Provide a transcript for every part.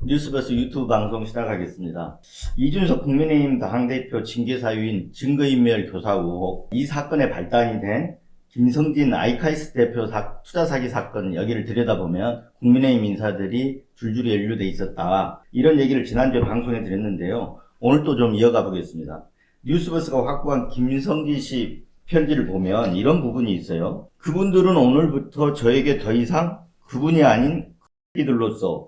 뉴스버스 유튜브 방송 시작하겠습니다. 이준석 국민의힘 당대표 징계사유인 증거인멸 교사 의혹, 이 사건의 발단이 된 김성진 아이카이스트 대표 투자 사기 사건 여기를 들여다보면 국민의힘 인사들이 줄줄이 연루돼 있었다. 이런 얘기를 지난주에 방송에 드렸는데요. 오늘 또 좀 이어가 보겠습니다. 뉴스버스가 확보한 김성진 씨 편지를 보면 이런 부분이 있어요. 그분들은 오늘부터 저에게 더 이상 그분이 아닌 이들로서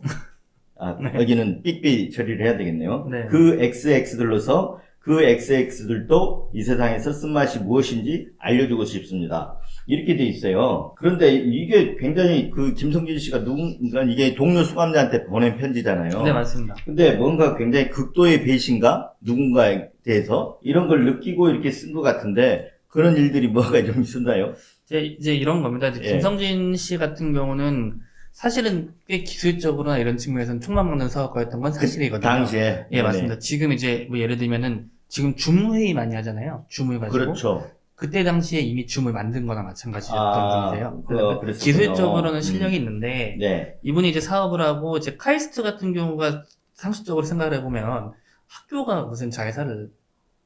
네. 여기는 삑삑 처리를 해야 되겠네요. 네. 그 XX들로서 그 XX들도 이 세상에서 쓴맛이 무엇인지 알려주고 싶습니다. 이렇게 돼 있어요. 그런데 이게 굉장히 그 김성진 씨가 누군가 이게 동료 수감자한테 보낸 편지잖아요. 네, 맞습니다. 근데 뭔가 굉장히 극도의 배신감? 누군가에 대해서 이런 걸 느끼고 이렇게 쓴 것 같은데 그런 일들이 뭐가 좀 있었나요? 이제 이런 겁니다. 이제 예. 김성진 씨 같은 경우는 사실은 꽤 기술적으로나 이런 측면에서는 총만 먹는 사업가였던 건 사실이거든요. 당시에. 예, 맞습니다. 지금 이제 뭐 예를 들면은 지금 줌회의 많이 하잖아요. 줌을 가지고. 그렇죠. 그때 당시에 이미 줌을 만든 거나 마찬가지였던 분이세요. 그랬었군요. 기술적으로는 실력이 있는데 네. 이분이 이제 사업을 하고 이제 카이스트 같은 경우가 상식적으로 생각을 해보면 학교가 무슨 자회사를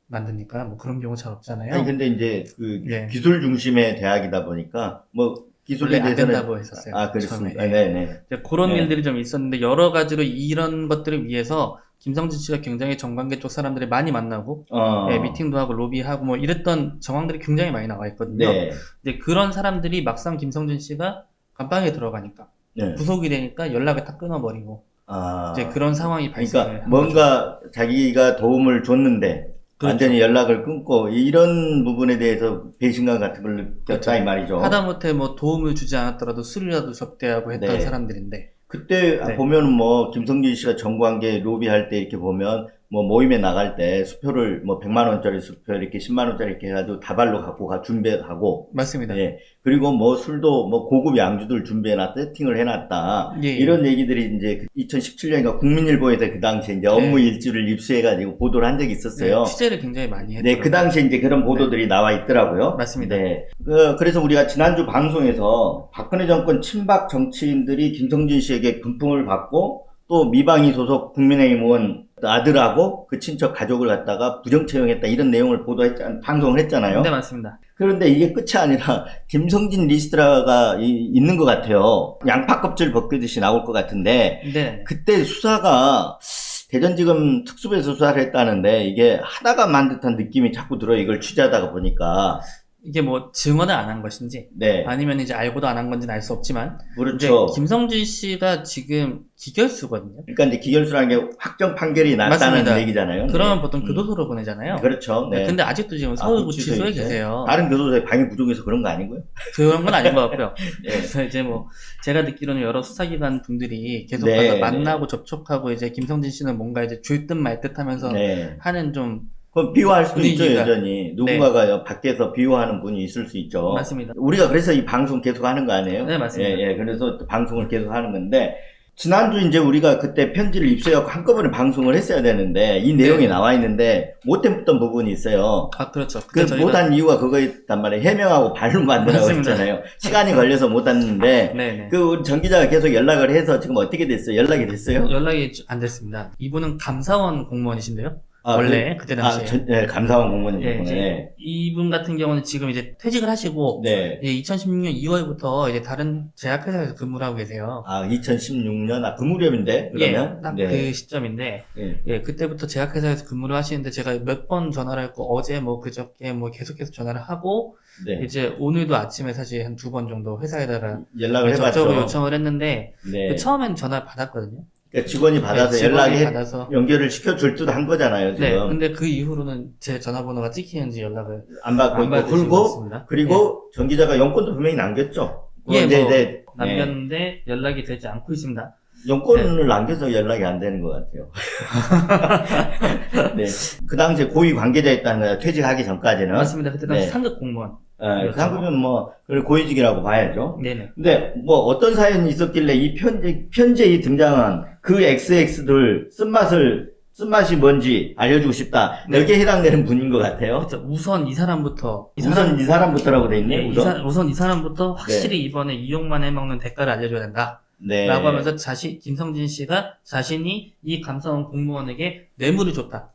만드니까 뭐 그런 경우 잘 없잖아요. 아니, 근데 이제 그 예. 기술 중심의 대학이다 보니까 뭐 기술에 원래 안 대해서는 된다고 했었어요. 그렇습니다. 처음에. 네네. 이제 그런 네. 일들이 좀 있었는데 여러 가지로 이런 것들을 위해서 김성진 씨가 굉장히 정관계 쪽 사람들이 많이 만나고 예, 미팅도 하고 로비하고 뭐 이랬던 정황들이 굉장히 많이 나와 있거든요. 네. 이제 그런 사람들이 막상 김성진 씨가 감방에 들어가니까 네. 구속이 되니까 연락을 다 끊어버리고 이제 그런 상황이 발생을 그러니까 한 뭔가 자기가 도움을 줬는데 그렇죠. 완전히 연락을 끊고 이런 부분에 대해서 배신감 같은 걸 느꼈다 이 말이죠. 하다못해 뭐 도움을 주지 않았더라도 술이라도 접대하고 했던 네. 사람들인데 그때 네. 보면 뭐 김성진 씨가 정관계 로비할 때 이렇게 보면 뭐 모임에 나갈 때 수표를 뭐 100만 원짜리 수표 이렇게 10만 원짜리 이렇게 해가지고 다발로 갖고 가 준비하고 맞습니다. 예. 그리고 뭐 술도 뭐 고급 양주들 준비해놨다, 세팅을 해놨다. 예. 이런 얘기들이 이제 2017년인가 국민일보에서 그 당시에 이제 업무 네. 일지를 입수해가지고 보도를 한 적이 있었어요. 네, 취재를 굉장히 많이 했죠. 네, 그 당시에 이제 그런 보도들이 나와 있더라고요. 맞습니다. 네. 그래서 우리가 지난주 방송에서 박근혜 정권 친박 정치인들이 김성진 씨에게 금품을 받고 또 미방위 소속 국민의힘 의원 아들하고 그 친척 가족을 갖다가 부정 채용했다 이런 내용을 방송을 했잖아요. 네, 맞습니다. 그런데 이게 끝이 아니라 김성진 리스트라가 있는 것 같아요. 양파 껍질 벗기듯이 나올 것 같은데 네. 그때 수사가 대전지검 특수부에서 수사를 했다는데 이게 하다가 만 듯한 느낌이 자꾸 들어요. 이걸 취재하다가 보니까. 이게 뭐 증언을 안 한 것인지 네. 아니면 이제 알고도 안 한 건지는 알 수 없지만 이제 그렇죠. 김성진 씨가 지금 기결수거든요. 그러니까 이제 기결수라는 게 확정 판결이 났다는 맞습니다. 얘기잖아요. 그러면 네. 보통 교도소로 보내잖아요. 그렇죠. 네. 근데 아직도 지금 서울구치소에 계세요. 다른 교도소에 방해 부족해서 그런 거 아니고요? 그런 건 아닌 것 같고요. 네. 그래서 이제 뭐 제가 듣기로는 여러 수사기관 분들이 계속 네, 가서 만나고 접촉하고 이제 김성진 씨는 뭔가 이제 줄 듯 말 듯 하면서 네. 하는 좀 그럼 비호할 수도 있죠, 분위기가. 여전히. 누군가가 밖에서 비호하는 분이 있을 수 있죠. 맞습니다. 우리가 그래서 이 방송 계속 하는 거 아니에요? 네, 맞습니다. 예, 예. 그래서 또 방송을 계속 하는 건데, 지난주 이제 우리가 그때 편지를 입수해갖고 한꺼번에 방송을 했어야 되는데, 이 내용이 네. 나와 있는데, 못했던 부분이 있어요. 그렇죠. 그 못한 이유가 그거였단 말이에요. 해명하고 발로 만들라고 맞습니다. 했잖아요. 시간이 걸려서 못했는데, 네네. 그 우리 정 기자가 계속 연락을 해서 지금 어떻게 됐어요? 연락이 됐어요? 연락이 안 됐습니다. 이분은 감사원 공무원이신데요. 원래 그때 당시에. 네, 감사원 예, 공무원이셨구나. 이제 네. 이분 같은 경우는 지금 이제 퇴직을 하시고 네. 이제 2016년 2월부터 이제 다른 제약회사에서 근무를 하고 계세요. 2016년, 그 무렵인데, 그러면? 예, 딱 네. 그 시점인데, 예. 예, 그때부터 제약회사에서 근무를 하시는데 제가 몇 번 전화를 했고 어제 뭐 그저께 뭐 계속해서 전화를 하고 네. 이제 오늘도 아침에 사실 한 2번 정도 회사에다가 연락을 해봤죠. 접촉을 요청을 했는데 네. 그 처음엔 전화를 받았거든요. 그러니까 직원이 받아서 네, 직원이 연락이 받아서. 연결을 시켜줄 듯 한 거잖아요, 지금. 네, 근데 그 이후로는 제 전화번호가 찍히는지 연락을 안 받고 안 있고, 받으신 것 그리고, 같습니다. 그리고 정 기자가 영권도 분명히 남겼죠. 예, 네, 뭐 네. 남겼는데 연락이 되지 않고 있습니다. 영권을 남겨서 연락이 안 되는 것 같아요. 네. 그 당시에 고위 관계자였다는 거예요. 퇴직하기 전까지는. 맞습니다. 그때 당시 네. 상급 공무원. 그 상급은 뭐, 그걸 고위직이라고 봐야죠. 네네. 근데 뭐 어떤 사연이 있었길래 이 편지에 이 등장한 그 XX들 쓴맛이 뭔지 알려주고 싶다. 네. 여기에 해당되는 분인 것 같아요. 그렇죠. 우선 이 사람부터 우선 이 사람부터라고 돼 있네. 네, 우선. 우선 이 사람부터 확실히 이번에 이용만 해먹는 대가를 알려줘야 된다. 네. 라고 하면서 김성진 씨가 자신이 이 감사원 공무원에게 뇌물을 줬다.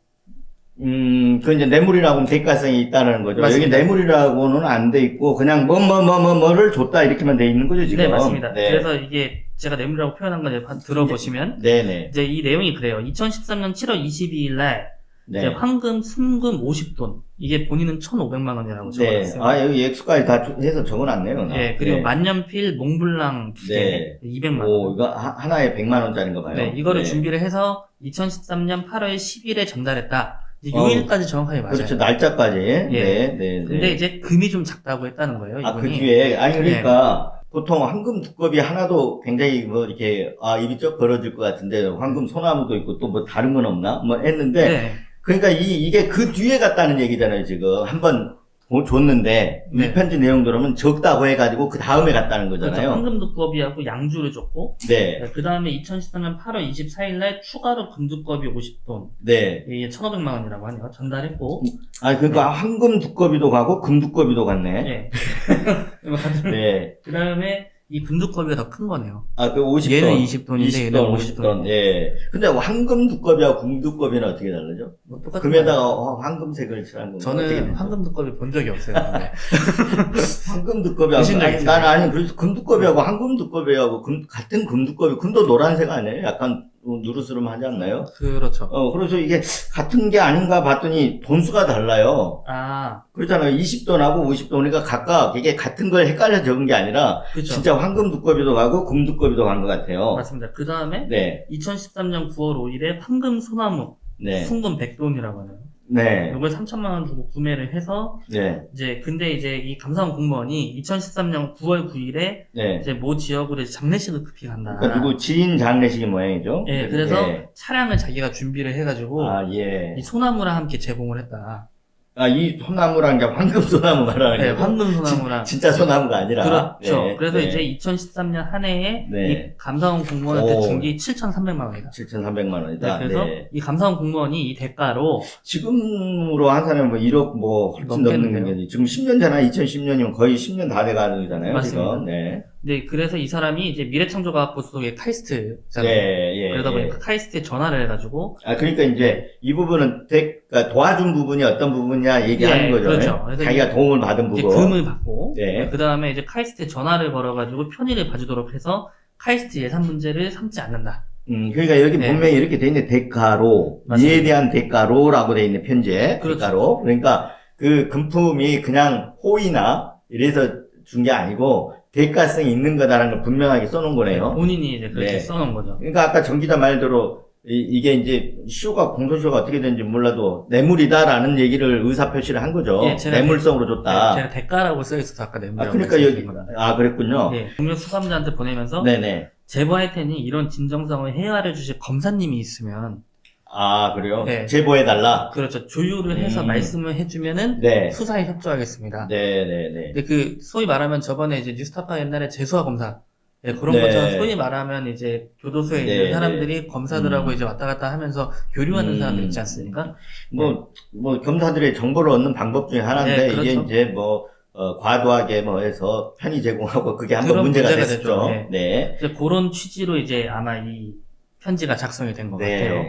그 이제 뇌물이라고 하면 대가성이 있다는 거죠. 맞습니다. 여기 뇌물이라고는 안 돼 있고, 그냥 뭐를 줬다 이렇게만 돼 있는 거죠, 지금. 네, 맞습니다. 네. 그래서 이게 제가 뇌물이라고 표현한 걸 들어보시면, 네네. 이제 이 내용이 그래요. 2013년 7월 22일 날, 네. 이제 황금, 순금 50돈. 이게 본인은 1,500만 원이라고 네. 적어놨어요. 아, 여기 액수까지 다 해서 적어놨네요. 네, 그리고 네. 만년필 몽블랑 2개, 네. 200만 원. 오, 이거 하나에 100만 원짜리인가 봐요. 네, 이거를 네. 준비를 해서 2013년 8월 10일에 전달했다. 이제 어, 요일까지 정확하게 맞아요. 그렇죠. 날짜까지. 네, 네, 네. 근데 이제 금이 좀 작다고 했다는 거예요. 아, 그 이분이. 뒤에. 아니, 그러니까, 보통 황금 두꺼비 하나도 굉장히 뭐, 이렇게, 입이 쩍 벌어질 것 같은데, 황금 소나무도 있고, 또 뭐 다른 건 없나? 뭐 했는데, 네. 그러니까 이게 그 뒤에 갔다는 얘기잖아요, 지금. 한번 줬는데, 네. 이 편지 내용 들으면 적다고 해가지고, 그 다음에 갔다는 그렇죠. 거잖아요. 황금 두꺼비하고 양주를 줬고, 네, 그 다음에 2013년 8월 24일 날 추가로 금두꺼비 50돈, 네. 이게 1,500만 원이라고 하네요. 전달했고, 아, 그러니까 황금 두꺼비도 가고, 금 두꺼비도 갔네. 네. 네. 그 다음에 이 금두꺼비가 더 큰 거네요. 아, 그 50돈. 얘는 20돈인데 얘는 50돈. 예. 근데 황금 두꺼비하고 금 두꺼비는 어떻게 다르죠? 뭐 똑같은 금에다가 거예요. 황금색을 칠한 건가? 어떻게 저는 되죠? 황금 두꺼비 본 적이 없어요. 네. 황금 두꺼비하고, 보신 적 아니, 있어요? 나는 그래서 금 두꺼비하고 황금 두꺼비하고 같은 금 두꺼비, 금도 노란색 아니에요? 약간 누르스름하지 않나요? 그렇죠. 그래서 이게 같은 게 아닌가 봤더니 돈수가 달라요. 아, 그렇잖아요. 20돈하고 50돈. 그러니까 각각 이게 같은 걸 헷갈려 적은 게 아니라 그렇죠. 진짜 황금 두꺼비도 가고 금 두꺼비도 간 것 같아요. 맞습니다. 그 다음에 네. 2013년 9월 5일에 황금 소나무, 네. 순금 100돈이라고 하네요. 네. 이걸 3천만 원 주고 구매를 해서 네. 근데 이 감사원 공무원이 2013년 9월 9일에 네. 이제 모 지역으로 이제 장례식을 급히간다. 그러니까 누구 지인 장례식이 모양이죠? 예, 그래서 네. 차량을 자기가 준비를 해가지고 예. 이 소나무랑 함께 제공을 했다. 이 소나무랑 이제 황금 소나무 말하는 네, 거고. 황금 소나무랑. 진짜 소나무가 아니라. 그렇죠. 네. 그래서 네. 이제 2013년 한 해에 네. 이 감사원 공무원한테 오. 준 게 7,300만 원이다. 7,300만 원이다. 네, 그래서 네. 이 감사원 공무원이 이 대가로 지금으로 한사람뭐 1억 뭐 훨씬 넘는 넘겠는데요? 게 지금 10년 전에 2010년이면 거의 10년 다 돼가는 거잖아요. 맞습니다. 지금. 네. 네, 그래서 이 사람이 이제 미래창조과학부 소속의 카이스트잖아요. 예. 그러다 보니까 카이스트에 전화를 해가지고 그러니까 이제 이 부분은 그러니까 도와준 부분이 어떤 부분이냐 얘기하는 예, 거죠. 그렇죠. 그래서 자기가 도움을 받은 이제 부분. 금을 받고 네. 그 다음에 이제 카이스트에 전화를 걸어가지고 편의를 봐주도록 해서 카이스트 예산 문제를 삼지 않는다. 그러니까 여기 네. 분명히 이렇게 돼 있는 대가로, 맞습니다. 이에 대한 대가로라고 돼 있는 편지에, 그렇죠. 대가로. 그러니까 그 금품이 그냥 호의나 이래서 준 게 아니고 대가성이 있는 거다라는 걸 분명하게 써놓은 거네요. 본인이 이제 그렇게 네. 써놓은 거죠. 그러니까 아까 정 기자 말대로 이게 이제 공소시효가 어떻게 되는지 몰라도 뇌물이다라는 얘기를 의사표시를 한 거죠. 예, 제가 뇌물성으로 줬다. 제가 대가라고 써있어서 아까 뇌물이라고 그러니까 여기, 말씀드린 그랬군요. 예, 동료 수감자한테 보내면서 네네. 제보할 테니 이런 진정성을 헤아려 주실 검사님이 있으면 그래요? 네. 제보해달라? 그렇죠. 조율을 해서 말씀을 해주면은 네. 수사에 협조하겠습니다. 네네네. 근데 소위 말하면 저번에 이제 뉴스타파 옛날에 재수화 검사 그런 네. 것처럼 소위 말하면 이제 교도소에 네, 있는 사람들이 검사들하고 이제 왔다 갔다 하면서 교류하는 사람들 있지 않습니까? 뭐 겸사들의 정보를 얻는 방법 중에 하나인데, 네, 그렇죠. 이게 이제 과도하게 해서 편의 제공하고 그게 한번 그런 문제가 문제가 됐었죠. 되죠. 네. 네. 이제 그런 취지로 이제 아마 이 편지가 작성이 된 것 같아요.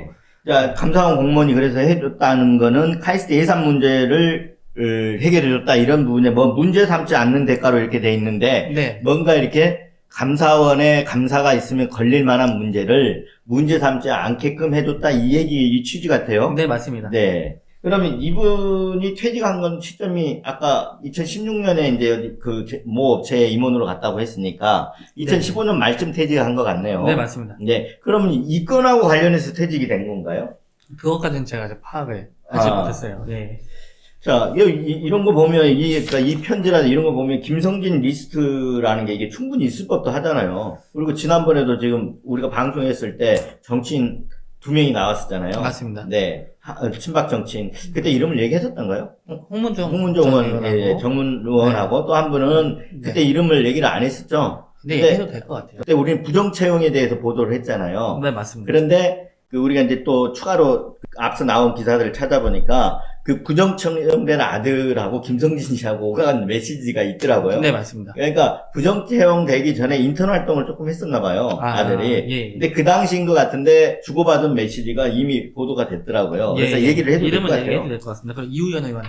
자, 감사원 공무원이 그래서 해줬다는 거는 카이스트 예산 문제를 해결해줬다 이런 부분에 문제 삼지 않는 대가로 이렇게 돼 있는데, 네. 뭔가 이렇게 감사원에 감사가 있으면 걸릴 만한 문제를 문제 삼지 않게끔 해줬다 이 취지 같아요. 네, 맞습니다. 네. 그러면 이분이 퇴직한 건 시점이 아까 2016년에 이제 모 업체에 임원으로 갔다고 했으니까 2015년 말쯤 퇴직한 것 같네요. 네, 맞습니다. 네. 그러면 이 건하고 관련해서 퇴직이 된 건가요? 그것까지는 제가 이제 파악을 하지 못했어요. 네. 자, 이런 거 보면, 그러니까 이 편지라든 이런 거 보면 김성진 리스트라는 게 이게 충분히 있을 법도 하잖아요. 그리고 지난번에도 지금 우리가 방송했을 때 정치인 2명이 나왔었잖아요. 맞습니다. 네. 친박 정치인. 그때 이름을 얘기했었던가요? 홍문종 의원, 정문 의원하고 또 한 분은 그때 이름을 얘기를 안 했었죠. 네, 얘기해도 될 것 같아요. 그때 우리는 부정 채용에 대해서 보도를 했잖아요. 네, 맞습니다. 그런데 우리가 이제 또 추가로 앞서 나온 기사들을 찾아보니까 그 부정채용된 아들하고 김성진 씨하고 오간 메시지가 있더라고요. 네, 맞습니다. 그러니까 부정채용되기 전에 인턴 활동을 조금 했었나 봐요. 아들이. 예. 근데 그 당시인 것 같은데 주고받은 메시지가 이미 보도가 됐더라고요. 그래서 예. 얘기를 해도 될 것 이름은 같아요. 얘기해도 될 것 같습니다. 그리고 이우현 의원.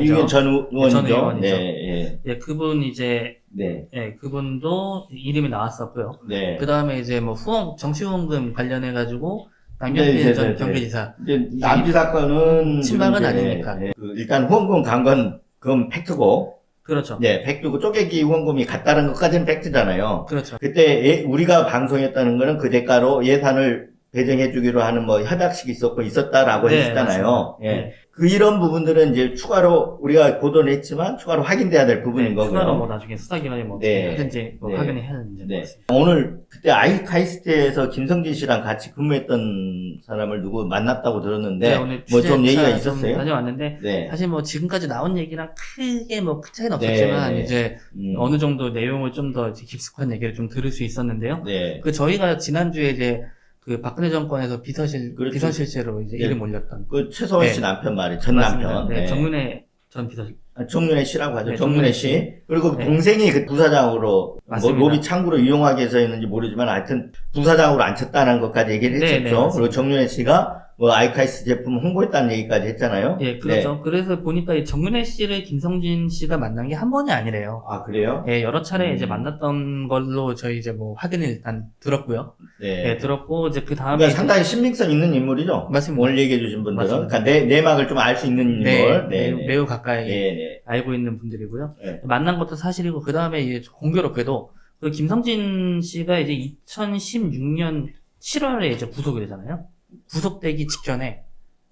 이우현 전 의원이죠. 전 의원이죠. 네, 예, 그분 이제 네. 예, 그분도 이름이 나왔었고요. 네. 그 다음에 이제 뭐 정치후원금 관련해가지고 남경필 전 경기지사. 이제 남지 사건은 친박은 이제, 아니니까. 일단 후원금 간 건 그건 팩트고. 그렇죠. 네, 팩트고 쪼개기 후원금이 갔다는 것까지는 팩트잖아요. 그렇죠. 그때 우리가 방송했다는 거는 그 대가로 예산을 배정해주기로 하는 뭐 협약식이 있었다라고 네, 했었잖아요. 예. 네. 이런 부분들은 이제 추가로 우리가 보도는 했지만 추가로 확인돼야 될 부분인 거고요. 추가로 뭐 나중에 수사기관이 뭐 어떻게 하든지 뭐 확인을 해야 되는 문제인 것 같습니다. 오늘 그때 아이카이스트에서 김성진 씨랑 같이 근무했던 사람을 누구 만났다고 들었는데 오늘 뭐 좀 얘기가 좀 있었어요? 다녀왔는데 사실 뭐 지금까지 나온 얘기랑 크게 뭐 큰 차이는 없었지만 이제 어느 정도 내용을 좀 더 깊숙한 얘기를 좀 들을 수 있었는데요. 그 저희가 지난주에 이제 그 박근혜 정권에서 비서실세로 이제 이름 올렸던 그 최소원 씨 남편 말이 전 맞습니다. 남편. 정윤회 전 비서실. 정윤회 씨라고 하죠. 네, 정윤회 씨. 그리고 동생이 그 부사장으로 뭐 로비 창구로 이용하기 위해서였는지 모르지만 하여튼 부사장으로 앉혔다는 것까지 얘기를 했었죠. 그리고 정윤회 씨가 뭐 아이카이스트 제품 홍보했다는 얘기까지 했잖아요. 예, 그렇죠. 그래서 보니까 이 정윤회 씨를 김성진 씨가 만난 게 한 번이 아니래요. 그래요? 예, 여러 차례 이제 만났던 걸로 저희 이제 뭐 확인을 일단 들었고요. 예, 들었고 이제 그 다음에 그러니까 상당히 신빙성 있는 인물이죠. 맞습니다. 오늘 얘기해 주신 분들은. 맞습니다. 그러니까 내막을 좀 알 수 있는 인물. 매우 가까이 알고 있는 분들이고요. 만난 것도 사실이고 그 다음에 이제 공교롭게도 그 김성진 씨가 이제 2016년 7월에 이제 구속이 되잖아요. 구속되기 직전에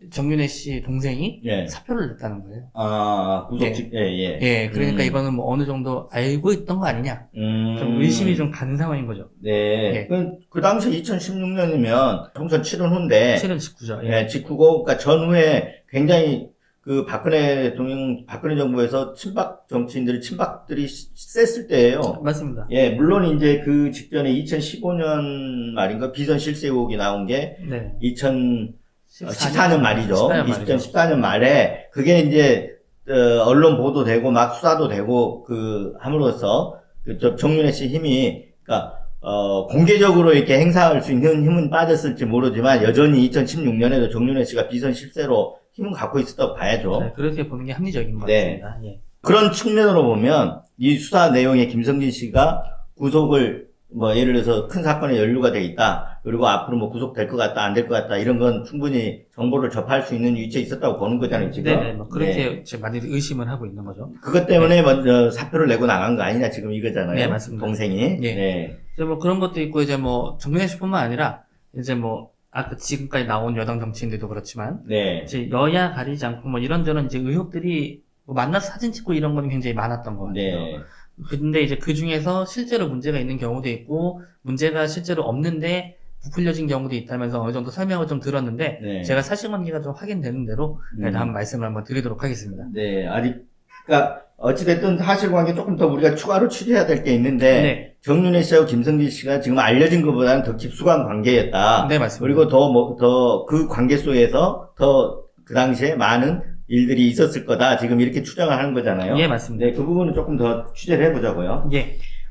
정윤회 씨 동생이 사표를 냈다는 거예요. 구속직, 그러니까 이거는 뭐 어느 정도 알고 있던 거 아니냐. 좀 의심이 좀 가는 상황인 거죠. 그 당시 2016년이면 총선 치른 후인데. 치른 직후죠. 직후고, 그러니까 전후에 굉장히 그 박근혜 정부에서 친박들이 셌을 때예요. 맞습니다. 물론 이제 그 직전에 2015년 말인가 비선 실세 의혹이 나온 게 2014년 말이죠. 2014년 말에 그게 이제 언론 보도되고 막 수사도 되고 함으로써 정윤회 씨 힘이 그러니까 공개적으로 이렇게 행사할 수 있는 힘은 빠졌을지 모르지만 여전히 2016년에도 정윤회 씨가 비선 실세로 힘은 갖고 있었다고 봐야죠. 그렇게 보는 게 합리적인 것 같습니다. 그런 측면으로 보면 이 수사 내용에 김성진 씨가 구속을 뭐 예를 들어서 큰 사건에 연루가 돼 있다. 그리고 앞으로 뭐 구속될 것 같다, 안 될 것 같다. 이런 건 충분히 정보를 접할 수 있는 위치에 있었다고 보는 거잖아요, 지금. 뭐 그렇게 많이 의심을 하고 있는 거죠. 그것 때문에 먼저 사표를 내고 나간 거 아니냐, 지금 이거잖아요. 맞습니다. 동생이. 이제 뭐 그런 것도 있고 이제 뭐 정윤회 씨뿐만 아니라 이제 뭐 지금까지 나온 여당 정치인들도 그렇지만 이제 여야 가리지 않고 뭐 이런저런 이제 의혹들이 뭐 만나서 사진 찍고 이런 건 굉장히 많았던 것 같아요. 근데 이제 그 중에서 실제로 문제가 있는 경우도 있고 문제가 실제로 없는데 부풀려진 경우도 있다면서 어느 정도 설명을 좀 들었는데 제가 사실관계가 좀 확인되는 대로 다음 말씀을 한번 드리도록 하겠습니다. 그러니까 어찌됐든 사실관계 조금 더 우리가 추가로 취재해야 될 게 있는데 정윤회 씨하고 김성진 씨가 지금 알려진 것보다는 더 깊숙한 관계였다. 맞습니다. 그리고 더 그 관계 속에서 더 그 당시에 많은 일들이 있었을 거다. 지금 이렇게 추정을 하는 거잖아요. 맞습니다. 그 부분은 조금 더 취재를 해보자고요.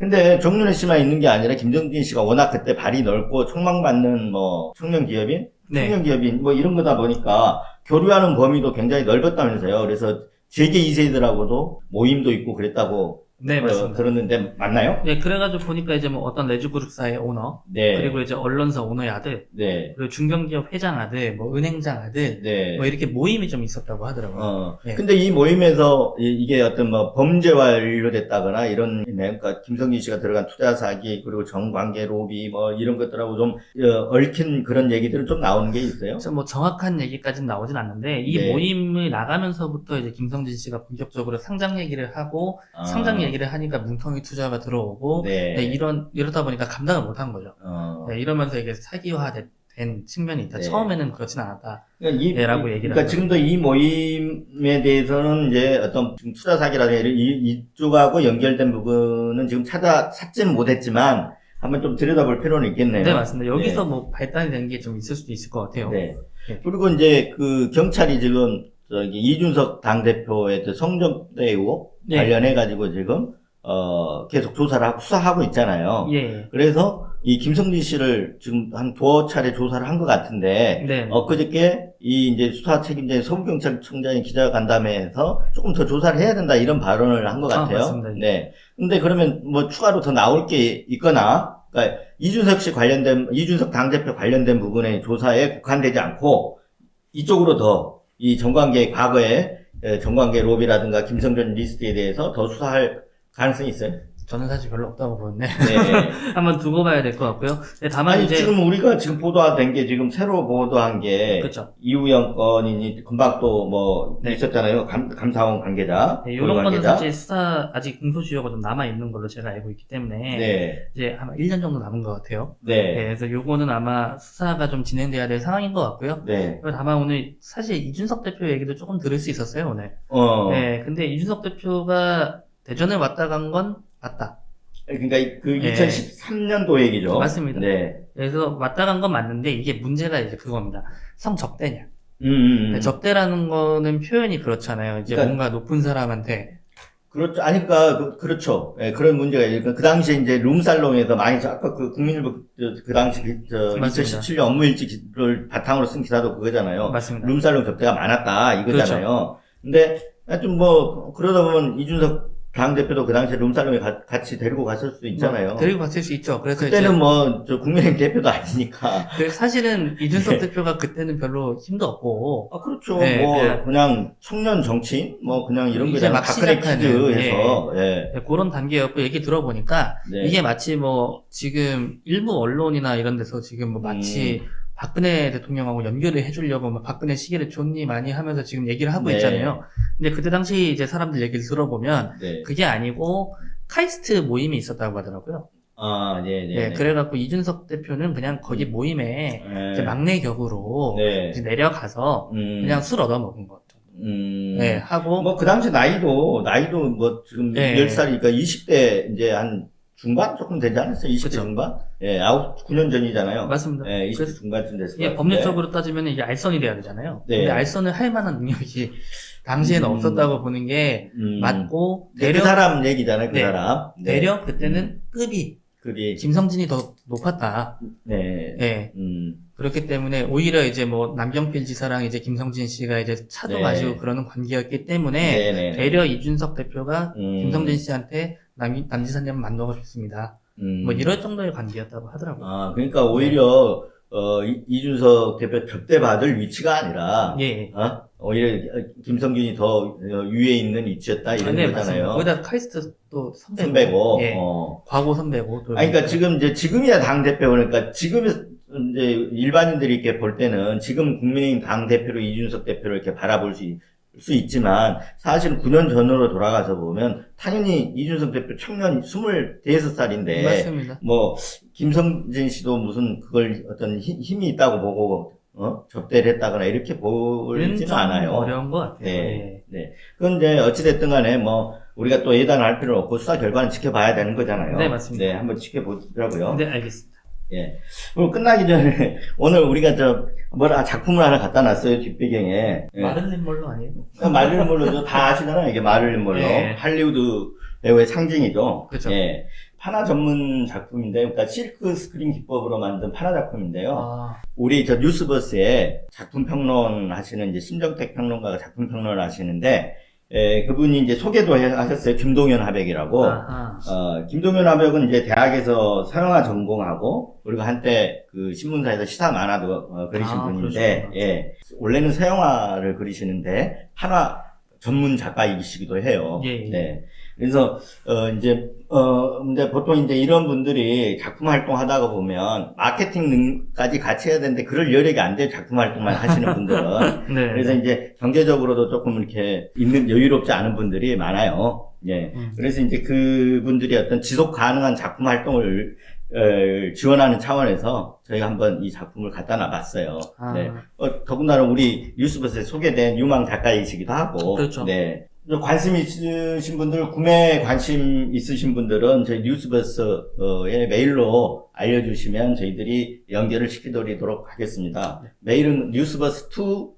근데 정윤회 씨만 있는 게 아니라 김성진 씨가 워낙 그때 발이 넓고 촉망받는 뭐 청년 기업인 뭐 이런 거다 보니까 교류하는 범위도 굉장히 넓었다면서요. 그래서 세계 2세들하고도 모임도 있고 그랬다고 맞습니다. 들었는데 맞나요? 그래가지고 보니까 이제 뭐 어떤 레즈그룹사의 오너, 그리고 이제 언론사 오너의 아들, 그리고 중견기업 회장 아들, 뭐 은행장 아들, 뭐 이렇게 모임이 좀 있었다고 하더라고요. 근데 이 모임에서 이게 어떤 뭐 범죄와 연루됐다거나 이런, 그러니까 김성진 씨가 들어간 투자 사기, 그리고 정관계 로비 뭐 이런 것들하고 좀 얽힌 그런 얘기들은 좀 나오는 게 있어요? 뭐 정확한 얘기까지는 나오진 않는데 이 모임을 나가면서부터 이제 김성진 씨가 본격적으로 상장 얘기를 하고 상장 얘기를 하니까 뭉텅이 투자가 들어오고 이러다 보니까 감당을 못한 거죠. 이러면서 이게 사기화된 측면이 있다. 처음에는 그렇진 않았다. 라고 얘기를 그러니까 지금도 이 모임에 대해서는 이제 어떤 투자 사기라든가 이쪽하고 연결된 부분은 지금 찾지는 못했지만 한번 좀 들여다볼 필요는 있겠네요. 맞습니다. 여기서 뭐 발단이 된 게 좀 있을 수도 있을 것 같아요. 그리고 이제 그 경찰이 지금 저기 이준석 당대표의 성접대 의혹 네. 관련해가지고 지금, 계속 조사를 하고 수사하고 있잖아요. 예. 그래서 이 김성진 씨를 지금 한 두어 차례 조사를 한 것 같은데, 네. 엊그저께 이 이제 수사 책임자인 서부경찰청장이 기자간담회에서 조금 더 조사를 해야 된다 이런 발언을 한 것 같아요. 맞습니다. 네. 근데 그러면 뭐 추가로 더 나올 게 있거나, 그러니까 이준석 당대표 관련된 부분의 조사에 국한되지 않고 이쪽으로 더 이 정관계 과거에 정관계 로비라든가 김성전 리스트에 대해서 더 수사할 가능성이 있어요? 저는 사실 별로 없다고 보는데 네. 한번 두고 봐야 될 것 같고요. 네, 다만 아니, 이제 지금 우리가 지금 보도된 게 지금 새로 보도한 게 그렇죠. 이우영 건이 금방 또 뭐 네. 있었잖아요. 감사원 관계자. 네, 고위 이런 거는 관계자. 사실 수사 아직 공소시효가 좀 남아 있는 걸로 제가 알고 있기 때문에 네. 이제 아마 1년 정도 남은 것 같아요. 네. 네, 그래서 요거는 아마 수사가 좀 진행돼야 될 상황인 것 같고요. 네. 그리고 다만 오늘 사실 이준석 대표 얘기도 조금 들을 수 있었어요, 오늘. 네, 근데 이준석 대표가 대전에 왔다 간 건 맞다. 그러니까 그 네. 2013년도 얘기죠. 맞습니다. 네. 그래서 왔다 간 건 맞는데 이게 문제가 이제 그겁니다. 성접대냐. 음. 네, 접대라는 거는 표현이 그렇잖아요. 이제 그러니까 뭔가 높은 사람한테. 그렇죠. 아니, 그러니까, 그렇죠. 예, 그런 문제가, 그 당시에 이제 룸살롱에서 많이, 아까 그 국민일보, 그 당시, 맞습니다. 2017년 업무일지를 바탕으로 쓴 기사도 그거잖아요. 맞습니다. 룸살롱 접대가 많았다, 이거잖아요. 근데, 하여튼 뭐, 그러다 보면 이준석 당대표도 그 당시에 룸살롱에 같이 데리고 갔을 수도 있잖아요. 뭐, 데리고 갔을 수 있죠. 그래서 그때는 이제 뭐, 국민의힘 대표도 아니니까. 사실은 이준석 대표가 그때는 별로 힘도 없고. 아, 그렇죠. 네, 뭐, 그냥 그냥 청년 정치인? 뭐, 그냥 이런 이제 거잖아요. 막 박근혜 시작하는, 퀴즈 해서, 예. 네, 그런 단계였고 얘기 들어보니까 네. 이게 마치 뭐 지금 일부 언론이나 이런 데서 지금 뭐 마치 박근혜 대통령하고 연결을 해주려고 막 박근혜 시계를 존니 많이 하면서 지금 얘기를 하고 네. 있잖아요. 근데 그때 당시 이제 사람들 얘기를 들어보면 네. 그게 아니고 카이스트 모임이 있었다고 하더라고요. 아, 네. 네, 그래갖고 이준석 대표는 그냥 거기 모임에 네. 이제 막내 격으로 네. 이제 내려가서 그냥 술 얻어먹은 것. 네, 하고 뭐, 그 당시 나이도 뭐, 지금 네. 10살이니까 20대, 이제 한, 중반? 조금 되지 않았어요? 20대 그쵸. 중반? 예, 9년 전이잖아요. 맞습니다. 예, 20대 그래서 중반쯤 됐을 것 이게 같은데. 법률적으로 따지면 이게 알선이 돼야 되잖아요. 네. 근데 알선을 할 만한 능력이 당시에는 없었다고 보는 게 맞고 그 사람 얘기잖아요, 그 네. 사람. 네. 대려 그때는 급이 김성진이 더 높았다. 네. 네. 그렇기 때문에 오히려 이제 뭐 남경필 지사랑 이제 김성진 씨가 이제 차도 네. 마시고 그러는 관계였기 때문에 네네. 대려 이준석 대표가 김성진 씨한테 남 지사님 만나고 싶습니다. 뭐 이럴 정도의 관계였다고 하더라고요. 아, 그러니까 오히려 이준석 대표 접대받을 위치가 아니라 예. 오히려 김성균이 더 위에 있는 위치였다 이런 네, 거잖아요. 맞습니다. 거기다 카이스트 또 선배고. 선배고. 예. 과거 선배고. 또 아니, 그러니까 지금 이제 지금이야 당 대표 그러니까 지금 이제 일반인들이 이렇게 볼 때는 지금 국민의힘 당 대표로 이준석 대표를 이렇게 바라볼 수 있지만 사실은 9년 전으로 돌아가서 보면 당연히 이준석 대표 청년 25살인데 맞습니다. 뭐 김성진 씨도 무슨 그걸 어떤 힘이 있다고 보고 접대를 했다거나 이렇게 보지는 않아요. 어려운 것 같아요. 네. 네. 그런데 어찌됐든 간에 뭐 우리가 또 예단을 할 필요는 없고 수사 결과는 지켜봐야 되는 거잖아요. 네, 맞습니다. 네, 한번 지켜보더라고요. 네, 알겠습니다. 예. 오늘 끝나기 전에 오늘 우리가 작품을 하나 갖다 놨어요, 뒷배경에. 예. 마를린 몰로 아니에요? 마릴린 몰로죠. 다 아시잖아요, 이게 마릴린 몰로. 네. 할리우드 배우의 상징이죠. 그렇죠. 예. 판화 전문 작품인데, 그러니까 실크 스크린 기법으로 만든 판화 작품인데요. 우리 뉴스버스에 작품 평론 하시는 이제 심정택 평론가가 작품 평론을 하시는데, 그분이 이제 소개도 하셨어요. 김동현 화백이라고. 김동현 화백은 이제 대학에서 서영화 전공하고, 우리가 한때 그 신문사에서 시사 만화도 그리신 분인데, 그러시구나. 예. 원래는 서영화를 그리시는데, 판화 전문 작가이시기도 해요. 예. 네. 그래서, 근데 보통 이제 이런 분들이 작품 활동 하다가 보면, 마케팅까지 같이 해야 되는데, 그럴 여력이 안 돼요. 작품 활동만 하시는 분들은. 네. 그래서 이제 경제적으로도 조금 이렇게 여유롭지 않은 분들이 많아요. 예. 그래서 이제 그분들이 어떤 지속 가능한 작품 활동을 지원하는 차원에서 저희가 한번 이 작품을 갖다 놔봤어요. 네. 더군다나 우리 뉴스버스에 소개된 유망 작가이시기도 하고. 그렇죠. 네. 관심 있으신 분들, 구매 관심 있으신 분들은 저희 뉴스버스에 메일로 알려주시면 저희들이 연결을 시켜드리도록 하겠습니다. 메일은 뉴스버스2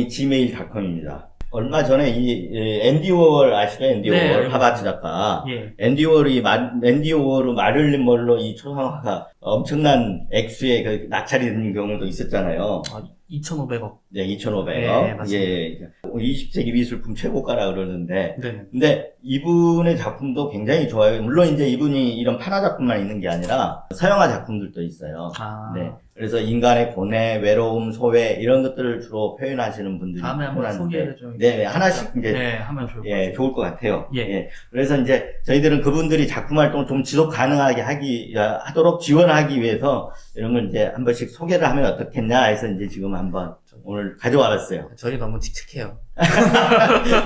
gmail.com입니다. 얼마 전에 앤디 워홀 아시죠? 앤디 네, 워홀 알고 하버드 작가. 예. 앤디 워홀이 마릴린 먼로 이 초상화가 엄청난 액수의 그 낙찰이 되는 경우도 있었잖아요. 2,500억. 네, 2,500억. 네, 맞습니다. 예, 20세기 미술품 최고가라 그러는데. 네. 근데 이분의 작품도 굉장히 좋아요. 물론 이제 이분이 이런 판화 작품만 있는 게 아니라 서양화 작품들도 있어요. 아. 네. 그래서 인간의 고뇌, 외로움, 소외 이런 것들을 주로 표현하시는 분들이 다음에 한번 표현하는데, 소개를 좀. 네, 하나씩 이제 네, 하면 좋을 것 같아요. 예, 좋을 것 같아요. 예. 그래서 이제 저희들은 그분들이 작품 활동을 좀 지속 가능하게 하도록 지원하기 위해서 이런 걸 이제 한 번씩 소개를 하면 어떻겠냐 해서 이제 지금 한번 오늘 가져와 봤어요. 저희 너무 칙칙해요.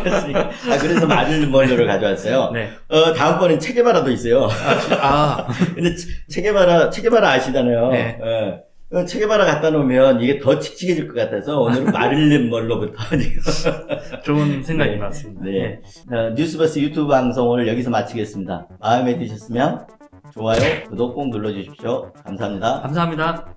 그렇습니까? 그래서 마릴린 먼로를 가져왔어요. 네. 다음번엔 체게바라도 있어요. 근데 체게바라 아시잖아요. 네. 체게바라 갖다 놓으면 이게 더 칙칙해질 것 같아서 오늘은 마릴린 먼로부터 지금. 좋은 생각인 네. 것 같습니다. 네. 뉴스버스 유튜브 방송을 여기서 마치겠습니다. 마음에 드셨으면 좋아요, 구독 꼭 눌러주십시오. 감사합니다. 감사합니다.